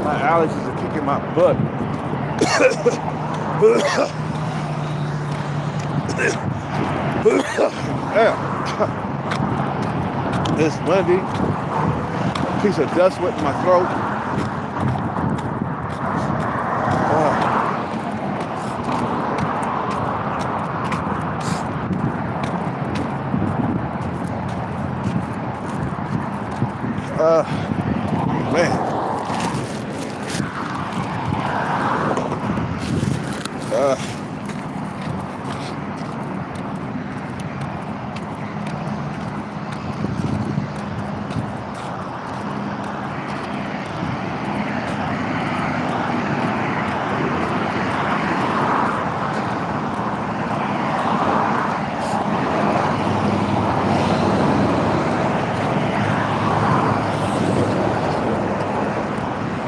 My allergies are kicking my butt. It's windy. Piece of dust wet in my throat. Man.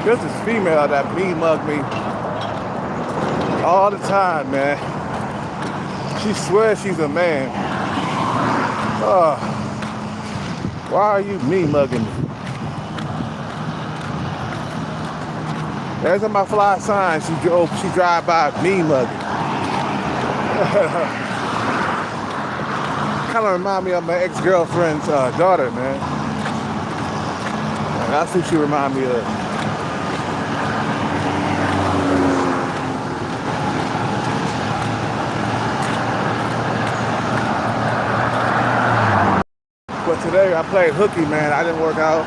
There's this female that me-mug me all the time, man. She swears she's a man. Why are you me-mugging me? Every time I fly a sign, she drive by me-mugging. Kind of remind me of my ex-girlfriend's daughter, man. That's who she remind me of. But today I played hooky, man. I didn't work out.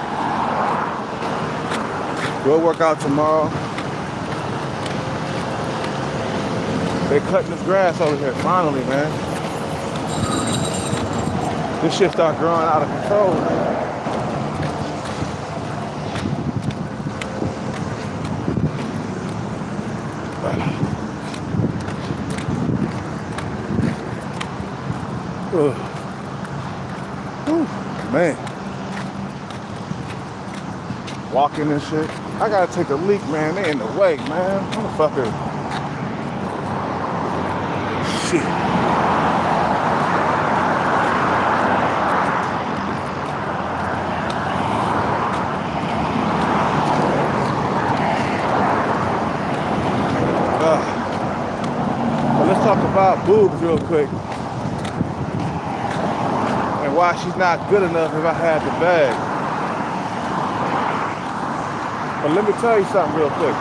We'll work out tomorrow. They cutting this grass over here, finally, man. This shit start growing out of control, man. Man, walking and shit. I gotta take a leak, man. They in the way, man. Motherfucker. Shit. But let's talk about boobs real quick. Why she's not good enough if I had the bag. But let me tell you something real quick.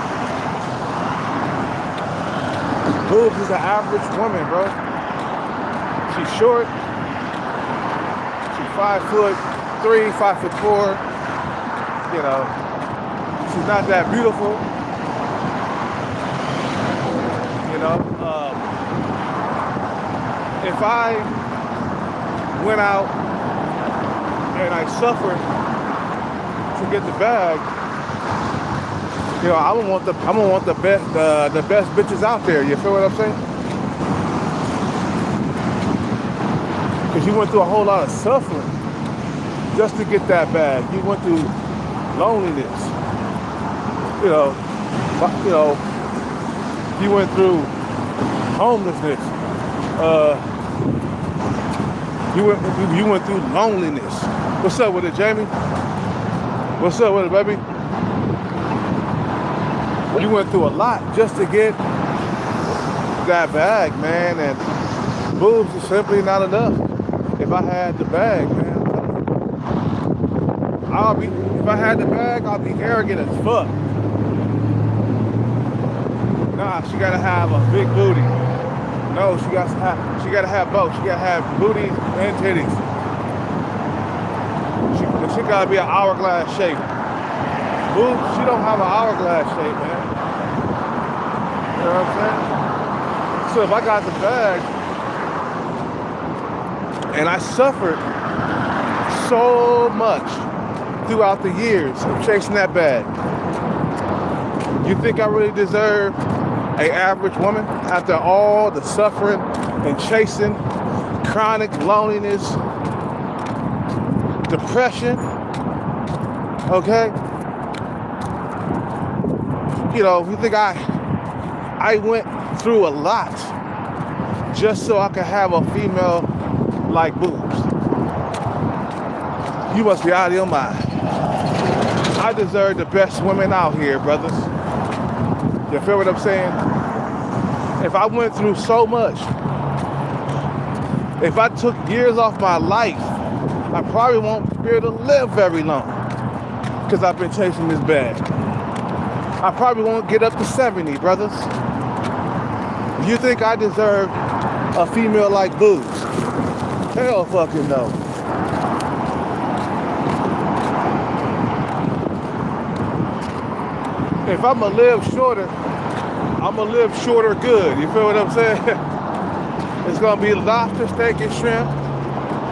Boobs is an average woman, bro. She's short. She's 5'3", 5'4". You know, she's not that beautiful. You know, if I went out and I suffered to get the bag, you know, I'm gonna want the best bitches out there. You feel what I'm saying? Because you went through a whole lot of suffering just to get that bag. You went through loneliness. You know, you went through homelessness. You went through loneliness. What's up with it, Jamie? What's up with it, baby? You went through a lot just to get that bag, man, and boobs is simply not enough. If I had the bag, man, if I had the bag, I'll be arrogant as fuck. Nah, she gotta have a big booty. No, she gotta have both. She gotta have booty and titties. She gotta be an hourglass shape. Boobs, she don't have an hourglass shape, man. You know what I'm saying? So if I got the bag and I suffered so much throughout the years of chasing that bag, you think I really deserve an average woman after all the suffering and chasing, chronic loneliness, depression, okay? You know, you think I went through a lot just so I could have a female like boobs. You must be out of your mind. I deserve the best women out here, brothers. You feel what I'm saying? If I went through so much, if I took years off my life, I probably won't be able to live very long because I've been chasing this bag. I probably won't get up to 70, brothers. You think I deserve a female like boobs? Hell fucking no. If I'ma live shorter, I'ma live shorter good. You feel what I'm saying? It's gonna be lobster, steak, and shrimp,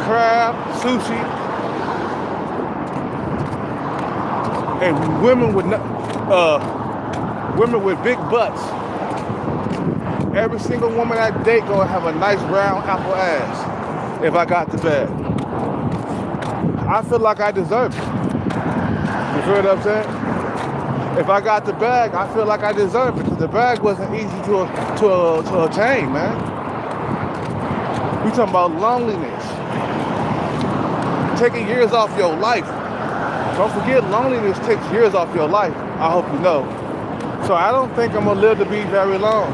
crab, sushi, and women with big butts. Every single woman I date gonna have a nice round apple ass if I got the bag. I feel like I deserve it. You feel what I'm saying? If I got the bag, I feel like I deserve it because the bag wasn't easy to attain, man. We talking about loneliness. Taking years off your life. Don't forget, loneliness takes years off your life. I hope you know. So I don't think I'm gonna live to be very long.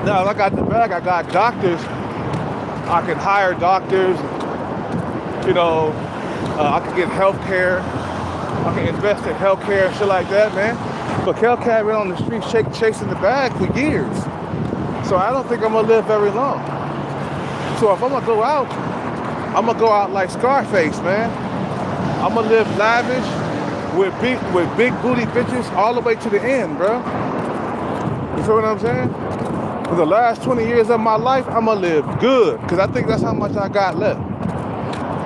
Now, if I got the bag, I got doctors. I can hire doctors. You know, I can get health care. I can invest in healthcare and shit like that, man. But Cal been on the street chasing the bag for years. So I don't think I'm gonna live very long. So if I'm gonna go out like Scarface, man. I'm gonna live lavish with big booty bitches all the way to the end, bro. You feel what I'm saying? For the last 20 years of my life, I'm gonna live good, because I think that's how much I got left.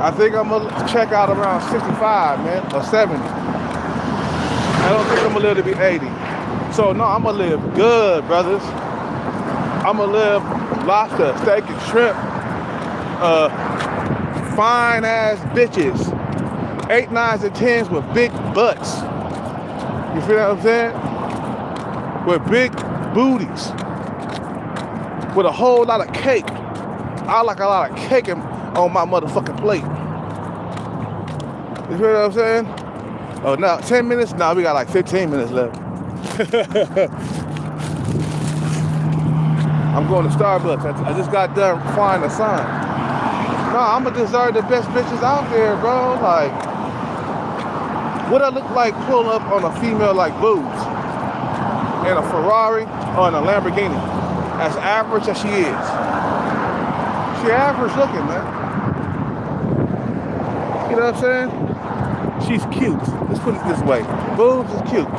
I think I'm gonna check out around 65, man, or 70. I don't think I'm gonna live to be 80. So no, I'm gonna live good, brothers. I'm gonna live lobster, steak, and shrimp. Fine ass bitches. 8, 9s, and 10s with big butts. You feel what I'm saying? With big booties. With a whole lot of cake. I like a lot of cake on my motherfucking plate. You feel what I'm saying? Oh, now 10 minutes? Now we got like 15 minutes left. I'm going to Starbucks. I just got done flying a sign. No, I'm gonna deserve the best bitches out there, bro. Like, what I look like pulling up on a female like boobs in a Ferrari or in a Lamborghini, as average as she is. She average looking, man. You know what I'm saying? She's cute. Let's put it this way. Boobs is cute.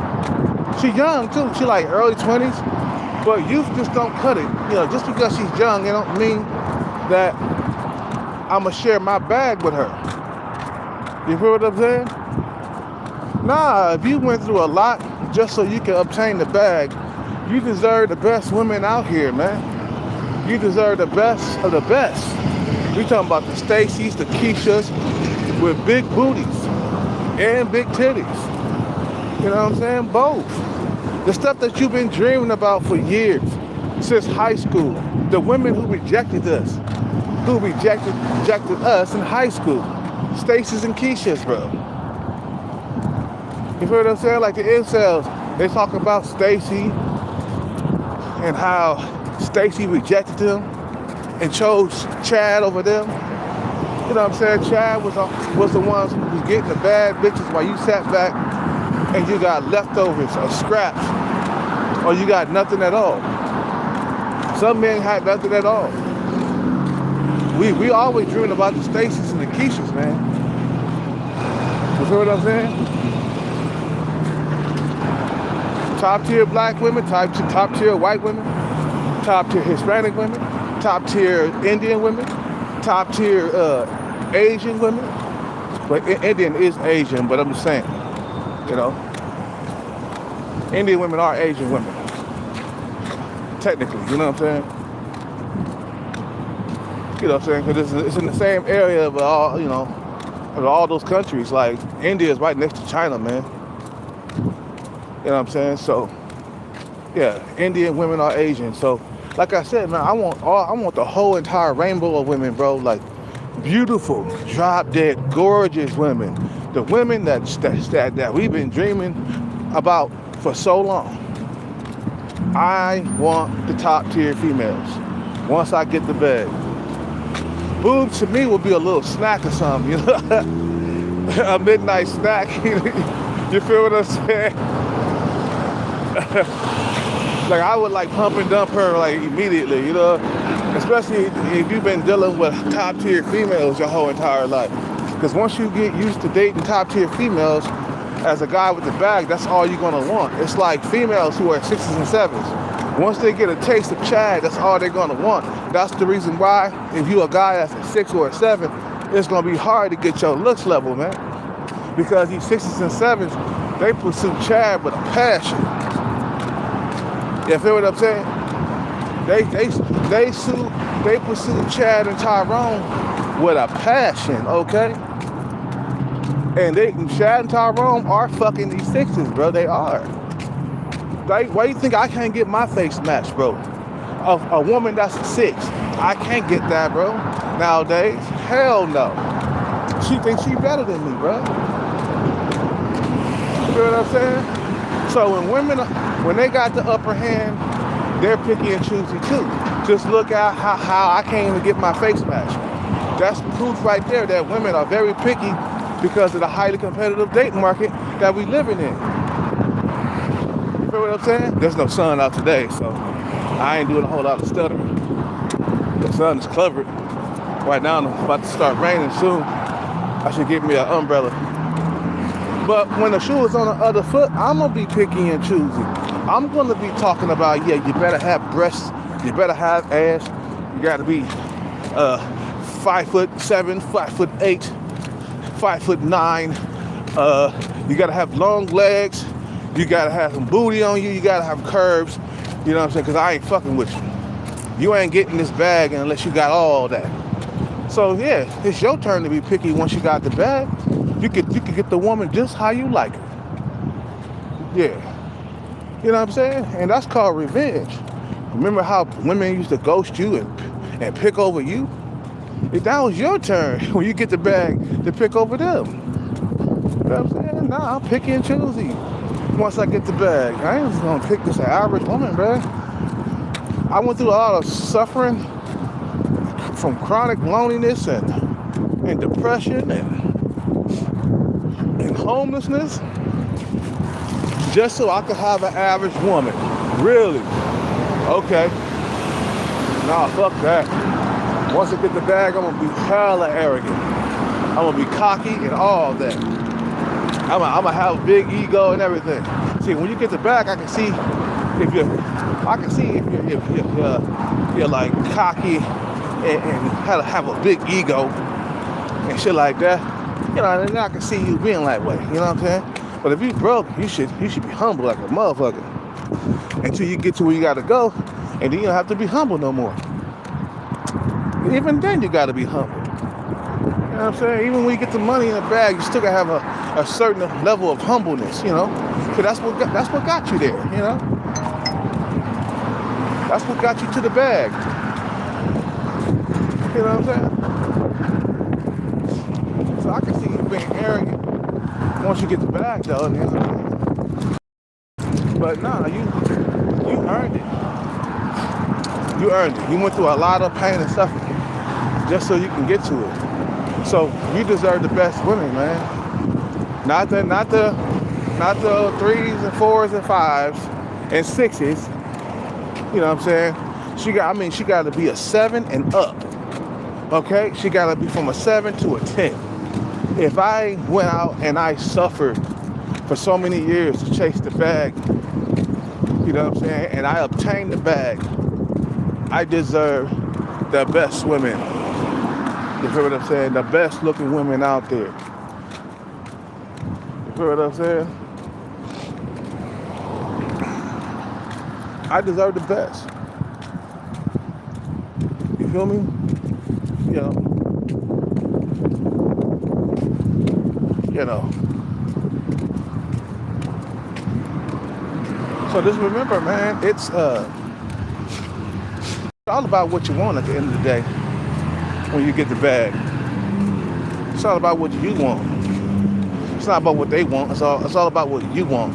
She young too. She like early 20s. But youth just don't cut it. You know, just because she's young, it don't mean that I'ma share my bag with her. You feel what I'm saying? Nah, if you went through a lot just so you can obtain the bag, you deserve the best women out here, man. You deserve the best of the best. We talking about the Stacy's, the Keishas, with big booties and big titties. You know what I'm saying? Both. The stuff that you've been dreaming about for years, since high school. The women who rejected us, who rejected us in high school. Stacy's and Keishas, bro. You heard what I'm saying? Like the incels, they talk about Stacy and how Stacy rejected them and chose Chad over them. You know what I'm saying? Chad was the ones who was getting the bad bitches while you sat back and you got leftovers or scraps, or you got nothing at all. Some men had nothing at all. We always dreaming about the Stacys and the Keishas, man. You feel what I'm saying? Top tier black women, top tier white women, top tier Hispanic women, top tier Indian women, top tier Asian women. But Indian is Asian, but I'm just saying, you know, Indian women are Asian women, technically. You know what I'm saying? You know what I'm saying? Because it's in the same area of all, you know, of all those countries. Like India is right next to China, man. You know what I'm saying? So, yeah, Indian women are Asian. So, like I said, man, I want the whole entire rainbow of women, bro. Like beautiful, drop dead, gorgeous women, the women that we've been dreaming about for so long. I want the top tier females once I get the bag. Boobs to me will be a little snack or something, you know, a midnight snack. You feel what I'm saying? Like I would like pump and dump her like immediately, you know, especially if you've been dealing with top tier females your whole entire life. Because once you get used to dating top tier females, as a guy with the bag, that's all you're gonna want. It's like females who are 6s and 7s. Once they get a taste of Chad, that's all they're gonna want. That's the reason why, if you're a guy that's a 6 or a 7, it's gonna be hard to get your looks level, man. Because these 6s and 7s, they pursue Chad with a passion. You feel what I'm saying? They pursue Chad and Tyrone with a passion, okay? And Chad and Tyrone are fucking these 6s, bro. They are. Like, why do you think I can't get my face matched, bro? A woman that's a 6, I can't get that, bro. Nowadays, hell no. She thinks she better than me, bro. You know what I'm saying? So when they got the upper hand, they're picky and choosy too. Just look at how I can't even get my face matched. That's proof right there that women are very picky because of the highly competitive dating market that we living in. You feel what I'm saying? There's no sun out today, so I ain't doing a whole lot of stuttering. The sun is covered. Right now it's about to start raining soon. I should get me an umbrella. But when the shoe is on the other foot, I'm gonna be picky and choosy. I'm gonna be talking about, yeah, you better have breasts, you better have ass, you gotta be 5'7", 5'8", 5'9". You gotta have long legs. You gotta have some booty on you. You gotta have curves. You know what I'm saying? Because I ain't fucking with you. You ain't getting this bag unless you got all that. So yeah, it's your turn to be picky once you got the bag. You could get the woman just how you like her. Yeah. You know what I'm saying? And that's called revenge. Remember how women used to ghost you and pick over you? If that was your turn when you get the bag to pick over them. You know what I'm saying? Nah, I'm picky and choosy once I get the bag. I ain't just gonna pick this average woman, bro. I went through a lot of suffering from chronic loneliness and depression and homelessness just so I could have an average woman. Really? Okay. Nah, fuck that. Once I get the bag, I'm gonna be hella arrogant. I'm gonna be cocky and all that. I'm gonna have a big ego and everything. See, when you get the bag, I can see if you're like cocky and have a big ego and shit like that. You know, and I can see you being that way. You know what I'm saying? But if you broke, you should be humble like a motherfucker until you get to where you gotta go, and then you don't have to be humble no more. Even then, you gotta be humble. You know what I'm saying? Even when you get the money in the bag, you still gotta have a certain level of humbleness. You know, because that's what got you there. You know, that's what got you to the bag. You know what I'm saying? So I can see you being arrogant once you get the bag, though. You know? But nah, you earned it. You earned it. You went through a lot of pain and suffering just so you can get to it. So you deserve the best women, man. Not the 3s and 4s and 5s and 6s. You know what I'm saying? She got to be a 7 and up. Okay? She got to be from a 7 to a 10. If I went out and I suffered for so many years to chase the bag, you know what I'm saying, and I obtained the bag, I deserve the best women. You feel what I'm saying? The best looking women out there. You feel what I'm saying? I deserve the best. You feel me? You know. So just remember, man, it's all about what you want at the end of the day when you get the bag. It's all about what you want. It's not about what they want. It's all about what you want.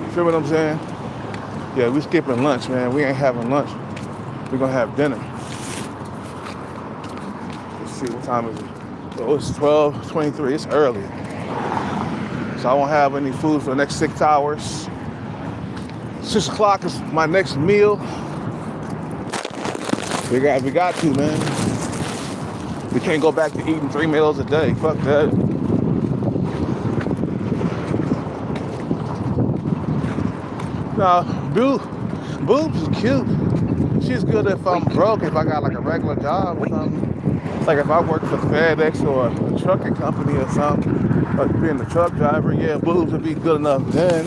You feel what I'm saying? Yeah, we skipping lunch, man. We ain't having lunch. We're gonna have dinner. Let's see, what time is it? Oh, it's 12:23. It's early. So I won't have any food for the next 6 hours. 6 o'clock is my next meal. We got to, man. We can't go back to eating 3 meals a day. Fuck that. Nah, boobs is cute. She's good if I'm broke, if I got like a regular job or something. It's like if I work for FedEx or a trucking company or something, or being a truck driver, yeah, boobs would be good enough then.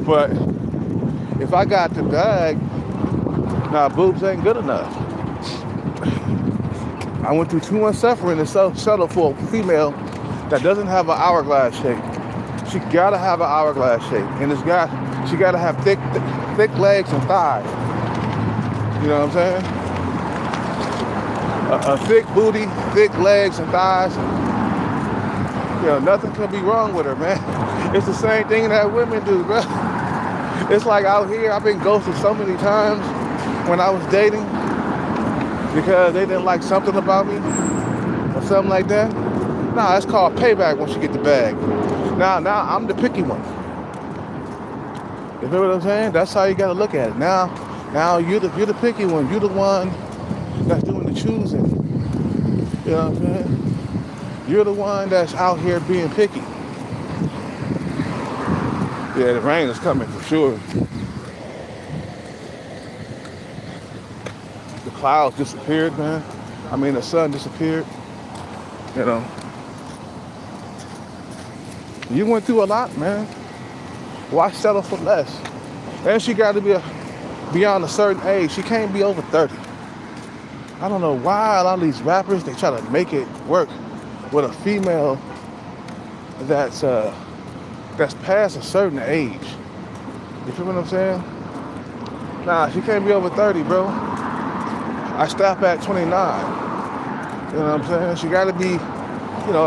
But if I got the bag, nah, boobs ain't good enough. I went through 2 months suffering to settle for a female that doesn't have an hourglass shape. She gotta have an hourglass shape, and she gotta have thick legs and thighs. You know what I'm saying? A thick booty, thick legs and thighs. You know, nothing can be wrong with her, man. It's the same thing that women do, bro. It's like out here, I've been ghosted so many times when I was dating because they didn't like something about me or something like that. Nah, it's called payback once you get the bag. Now I'm the picky one. You feel what I'm saying? That's how you gotta look at it. Now you're the picky one. You're the one that's doing the choosing. You know what I'm saying? You're the one that's out here being picky. Yeah, the rain is coming for sure. The clouds disappeared, man. I mean, the sun disappeared. You know. You went through a lot, man. Why settle for less? And she got to be beyond a certain age. She can't be over 30. I don't know why a lot of these rappers, they try to make it work with a female that's past a certain age. You feel what I'm saying? Nah, she can't be over 30, bro. I stop at 29. You know what I'm saying? She got to be, you know,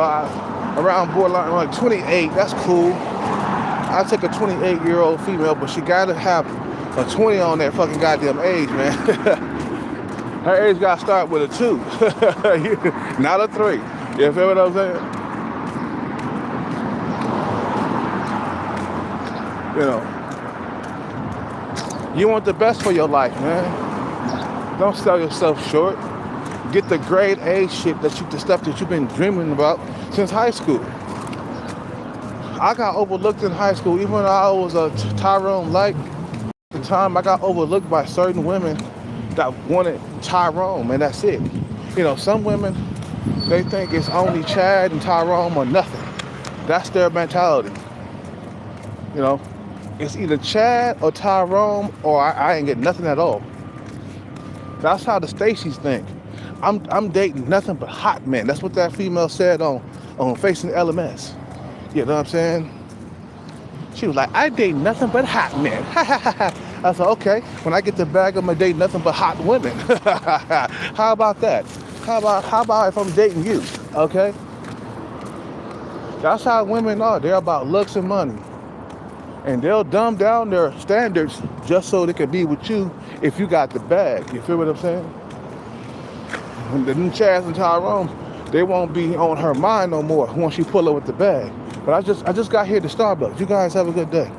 around borderline, like 28. That's cool. I take a 28-year-old female, but she got to have a 20 on that fucking goddamn age, man. Her age got to start with a 2, not a 3. You feel what I'm saying? You know, you want the best for your life, man. Don't sell yourself short. Get the grade A shit, the stuff that you've been dreaming about since high school. I got overlooked in high school, even though I was a Tyrone Light. At the time, I got overlooked by certain women that wanted Tyrone, and that's it. You know, some women, they think it's only Chad and Tyrone or nothing. That's their mentality. You know, it's either Chad or Tyrone, or I ain't getting nothing at all. That's how the Stacys think. I'm dating nothing but hot men. That's what that female said on Facing LMS. You know what I'm saying? She was like, I date nothing but hot men. I said, okay, when I get the bag, I'm gonna date nothing but hot women. How about that? How about if I'm dating you? Okay? That's how women are. They're about looks and money. And they'll dumb down their standards just so they can be with you if you got the bag. You feel what I'm saying? And the new Chaz and Tyrone, they won't be on her mind no more once she pull up with the bag. But I just got here to Starbucks. You guys have a good day.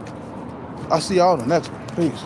I'll see y'all on the next one. Peace.